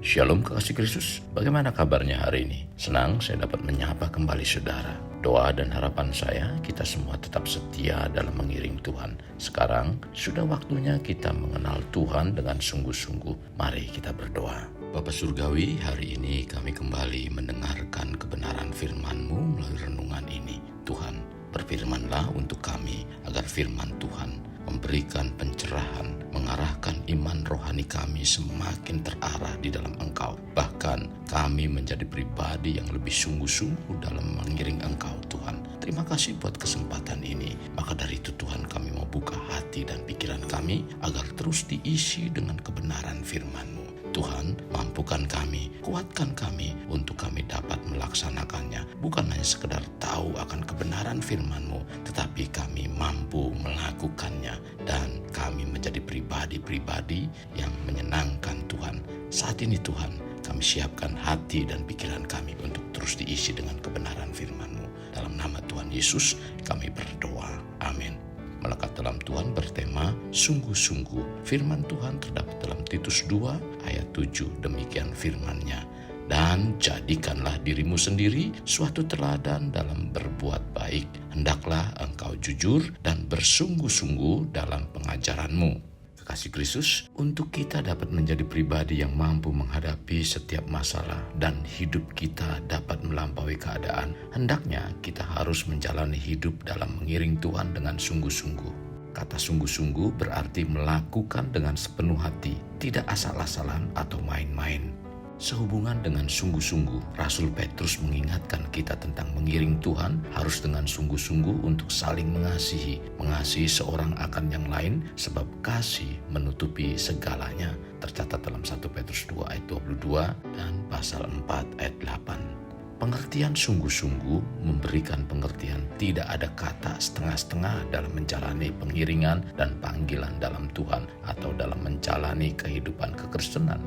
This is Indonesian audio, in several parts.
Shalom kekasih Kristus, bagaimana kabarnya hari ini? Senang saya dapat menyapa kembali saudara. Doa dan harapan saya, kita semua tetap setia dalam mengiring Tuhan. Sekarang sudah waktunya kita mengenal Tuhan dengan sungguh-sungguh. Mari kita berdoa. Bapa Surgawi, hari ini kami kembali mendengarkan kebenaran firman-Mu melalui renungan ini. Tuhan, berfirmanlah untuk kami agar firman Tuhan memberikan pencerahan, mengarahkan iman rohani kami semakin terarah di dalam Engkau. Bahkan kami menjadi pribadi yang lebih sungguh-sungguh dalam mengiring Engkau, Tuhan. Terima kasih buat kesempatan ini. Maka dari itu Tuhan, kami mau buka hati dan pikiran kami agar terus diisi dengan kebenaran firman-Mu. Tuhan, mampukan kami, kuatkan kami untuk kami dapat melaksanakannya. Bukan hanya sekedar tahu akan kebenaran firman-Mu, tetapi kami mampu melakukannya. Dan kami menjadi pribadi-pribadi yang menyenangkan Tuhan. Saat ini Tuhan, kami siapkan hati dan pikiran kami untuk terus diisi dengan kebenaran firman-Mu. Dalam nama Tuhan Yesus kami berdoa. Amin. Melekat dalam Tuhan bertema sungguh-sungguh. Firman Tuhan terdapat dalam Titus 2 ayat 7. Demikian firman-Nya. Dan jadikanlah dirimu sendiri suatu teladan dalam berbuat baik. Hendaklah engkau jujur dan bersungguh-sungguh dalam pengajaranmu. Kekasih Kristus, untuk kita dapat menjadi pribadi yang mampu menghadapi setiap masalah dan hidup kita dapat melampaui keadaan, hendaknya kita harus menjalani hidup dalam mengiring Tuhan dengan sungguh-sungguh. Kata sungguh-sungguh berarti melakukan dengan sepenuh hati, tidak asal-asalan atau main-main. Sehubungan dengan sungguh-sungguh, Rasul Petrus mengingatkan kita tentang mengiring Tuhan harus dengan sungguh-sungguh untuk saling mengasihi. Mengasihi seorang akan yang lain sebab kasih menutupi segalanya. Tercatat dalam 1 Petrus 2 ayat 22 dan pasal 4 ayat 8. Pengertian sungguh-sungguh memberikan pengertian tidak ada kata setengah-setengah dalam menjalani pengiringan dan panggilan dalam Tuhan atau dalam menjalani kehidupan kekristenan.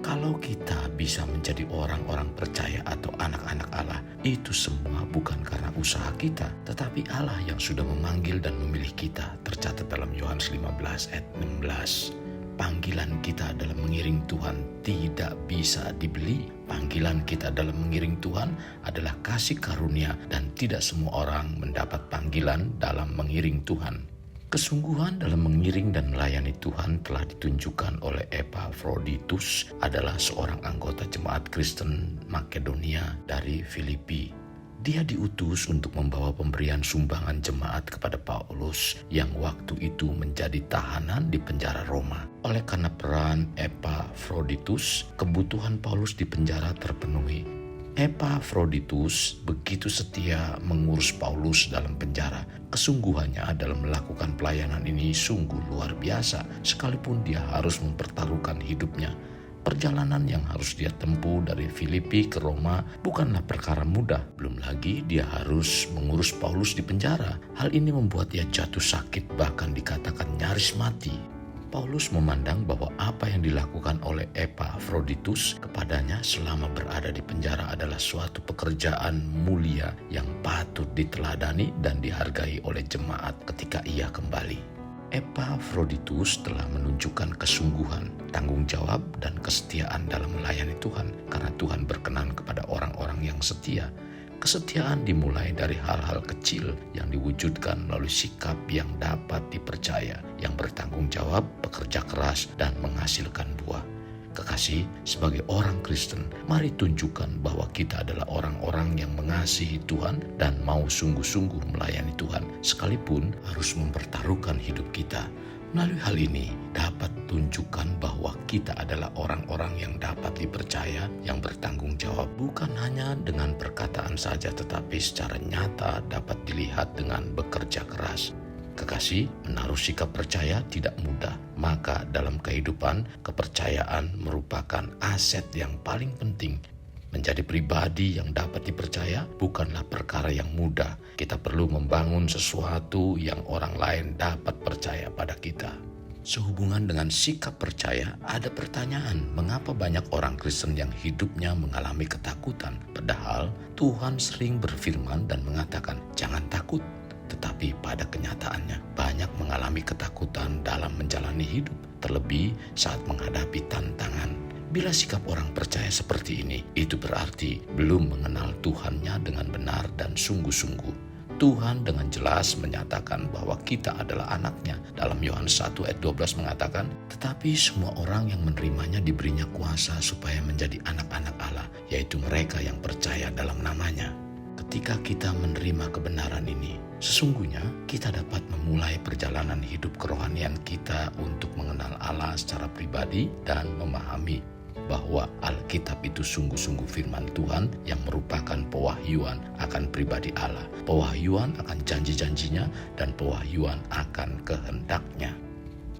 Kalau kita bisa menjadi orang-orang percaya atau anak-anak Allah, itu semua bukan karena usaha kita, tetapi Allah yang sudah memanggil dan memilih kita. Tercatat dalam Yohanes 15 ayat 16. Panggilan kita dalam mengiring Tuhan tidak bisa dibeli. Panggilan kita dalam mengiring Tuhan adalah kasih karunia dan tidak semua orang mendapat panggilan dalam mengiring Tuhan. Kesungguhan dalam mengiring dan melayani Tuhan telah ditunjukkan oleh Epafroditus, adalah seorang anggota jemaat Kristen Makedonia dari Filipi. Dia diutus untuk membawa pemberian sumbangan jemaat kepada Paulus yang waktu itu menjadi tahanan di penjara Roma. Oleh karena peran Epafroditus, kebutuhan Paulus di penjara terpenuhi. Epafroditus begitu setia mengurus Paulus dalam penjara. Kesungguhannya dalam melakukan pelayanan ini sungguh luar biasa, sekalipun dia harus mempertaruhkan hidupnya. Perjalanan yang harus dia tempuh dari Filipi ke Roma bukanlah perkara mudah. Belum lagi dia harus mengurus Paulus di penjara. Hal ini membuat dia jatuh sakit, bahkan dikatakan nyaris mati. Paulus memandang bahwa apa yang dilakukan oleh Epafroditus kepadanya selama berada di penjara adalah suatu pekerjaan mulia yang patut diteladani dan dihargai oleh jemaat ketika ia kembali. Epafroditus telah menunjukkan kesungguhan, tanggung jawab, dan kesetiaan dalam melayani Tuhan karena Tuhan berkenan kepada orang-orang yang setia. Kesetiaan dimulai dari hal-hal kecil yang diwujudkan melalui sikap yang dapat dipercaya, yang bertanggung jawab, bekerja keras, dan menghasilkan buah. Kekasih, sebagai orang Kristen, mari tunjukkan bahwa kita adalah orang-orang yang mengasihi Tuhan dan mau sungguh-sungguh melayani Tuhan, sekalipun harus mempertaruhkan hidup kita. Melalui hal ini dapat tunjukkan bahwa kita adalah orang-orang yang dapat dipercaya, yang bertanggung jawab bukan hanya dengan perkataan saja, tetapi secara nyata dapat dilihat dengan bekerja keras. Kekasih, menaruh sikap percaya tidak mudah, maka dalam kehidupan kepercayaan merupakan aset yang paling penting. Menjadi pribadi yang dapat dipercaya bukanlah perkara yang mudah. Kita perlu membangun sesuatu yang orang lain dapat percaya pada kita. Sehubungan dengan sikap percaya, ada pertanyaan, mengapa banyak orang Kristen yang hidupnya mengalami ketakutan? Padahal Tuhan sering berfirman dan mengatakan, jangan takut. Tetapi pada kenyataannya, banyak mengalami ketakutan dalam menjalani hidup, terlebih saat menghadapi tantangan. Bila sikap orang percaya seperti ini, itu berarti belum mengenal Tuhannya dengan benar dan sungguh-sungguh. Tuhan dengan jelas menyatakan bahwa kita adalah anaknya. Dalam Yohanes 1 ayat 12 mengatakan, tetapi semua orang yang menerimanya diberinya kuasa supaya menjadi anak-anak Allah, yaitu mereka yang percaya dalam namanya. Ketika kita menerima kebenaran ini, sesungguhnya kita dapat memulai perjalanan hidup kerohanian kita untuk mengenal Allah secara pribadi dan memahami bahwa Alkitab itu sungguh-sungguh firman Tuhan yang merupakan pewahyuan akan pribadi Allah, pewahyuan akan janji-janjinya, dan pewahyuan akan kehendaknya.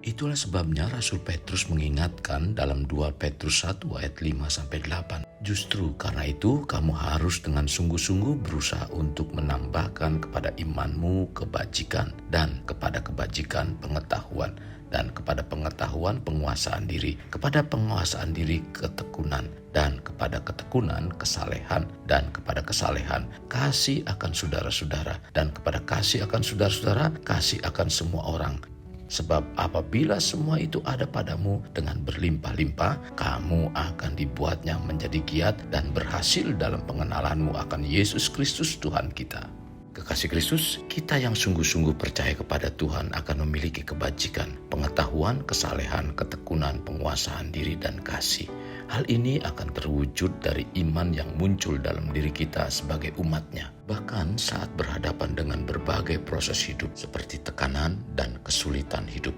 Itulah sebabnya Rasul Petrus mengingatkan dalam 2 Petrus 1 ayat 5-8. Justru karena itu kamu harus dengan sungguh-sungguh berusaha untuk menambahkan kepada imanmu kebajikan, dan kepada kebajikan pengetahuan, dan kepada pengetahuan penguasaan diri, kepada penguasaan diri ketekunan, dan kepada ketekunan kesalehan, dan kepada kesalehan kasih akan saudara-saudara, dan kepada kasih akan saudara-saudara kasih akan semua orang. Sebab apabila semua itu ada padamu dengan berlimpah-limpah, kamu akan dibuatnya menjadi giat dan berhasil dalam pengenalanmu akan Yesus Kristus Tuhan kita. Kekasih Kristus, kita yang sungguh-sungguh percaya kepada Tuhan akan memiliki kebajikan, pengetahuan, kesalehan, ketekunan, penguasaan diri, dan kasih. Hal ini akan terwujud dari iman yang muncul dalam diri kita sebagai umatnya. Bahkan saat berhadapan dengan berbagai proses hidup seperti tekanan dan kesulitan hidup.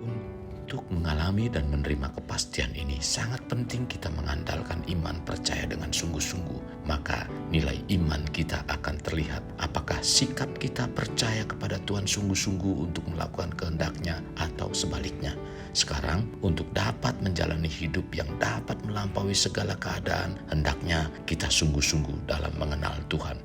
Untuk mengalami dan menerima kepastian ini, sangat penting kita mengandalkan iman percaya dengan sungguh-sungguh. Maka nilai iman kita akan terlihat apakah sikap kita percaya kepada Tuhan sungguh-sungguh untuk melakukan kehendak-Nya atau sebaliknya. Sekarang untuk dapat menjalani hidup yang dapat melampaui segala keadaan, hendaknya kita sungguh-sungguh dalam mengenal Tuhan.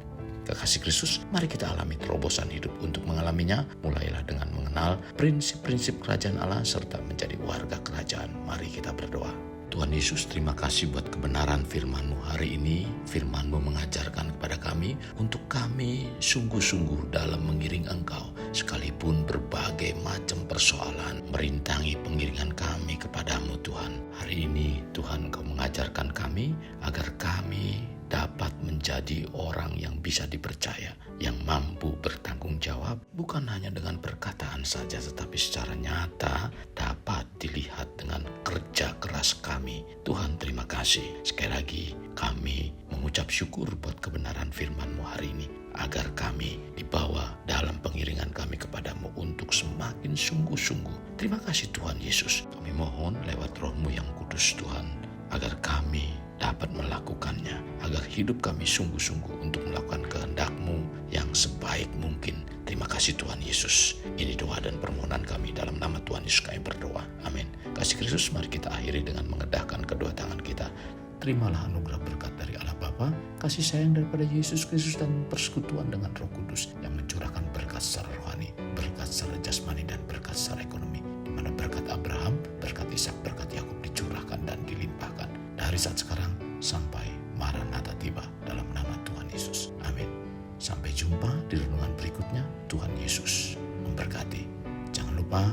Kekasih Kristus, mari kita alami terobosan hidup untuk mengalaminya. Mulailah dengan mengenal prinsip-prinsip kerajaan Allah serta menjadi warga kerajaan. Mari kita berdoa. Tuhan Yesus, terima kasih buat kebenaran firman-Mu hari ini. Firman-Mu mengajarkan kepada kami untuk kami sungguh-sungguh dalam mengiring Engkau. Sekalipun berbagai macam persoalan merintangi pengiringan kami kepadamu Tuhan. Hari ini Tuhan Engkau mengajarkan kami agar kami dapat menjadi orang yang bisa dipercaya, yang mampu bertanggung jawab, bukan hanya dengan perkataan saja, tetapi secara nyata dapat dilihat dengan kerja keras kami. Tuhan, terima kasih. Sekali lagi kami mengucap syukur buat kebenaran firman-Mu hari ini, agar kami dibawa dalam pengiringan kami kepadamu untuk semakin sungguh-sungguh. Terima kasih Tuhan Yesus. Kami mohon lewat Roh-Mu yang kudus Tuhan, agar kami dapat melakukannya, agar hidup kami sungguh-sungguh untuk melakukan kehendak-Mu yang sebaik mungkin. Terima kasih Tuhan Yesus. Ini doa dan permohonan kami dalam nama Tuhan Yesus kami berdoa. Amin. Kasih Kristus, mari kita akhiri dengan mengedahkan kedua tangan kita. Terimalah anugerah berkat dari Allah Bapa, kasih sayang daripada Yesus Kristus, dan persekutuan dengan Roh Kudus yang mencurahkan berkat secara rohani, berkat secara jasmani, dan berkat secara ekonomi, di mana berkat Abraham, berkat Ishak, berkat Yakub dicurahkan dan dilimpahkan dari saat sekarang sampai Maranatha tiba, dalam nama Tuhan Yesus. Amin. Sampai jumpa di renungan berikutnya. Tuhan Yesus memberkati. Jangan lupa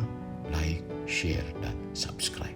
like, share, dan subscribe.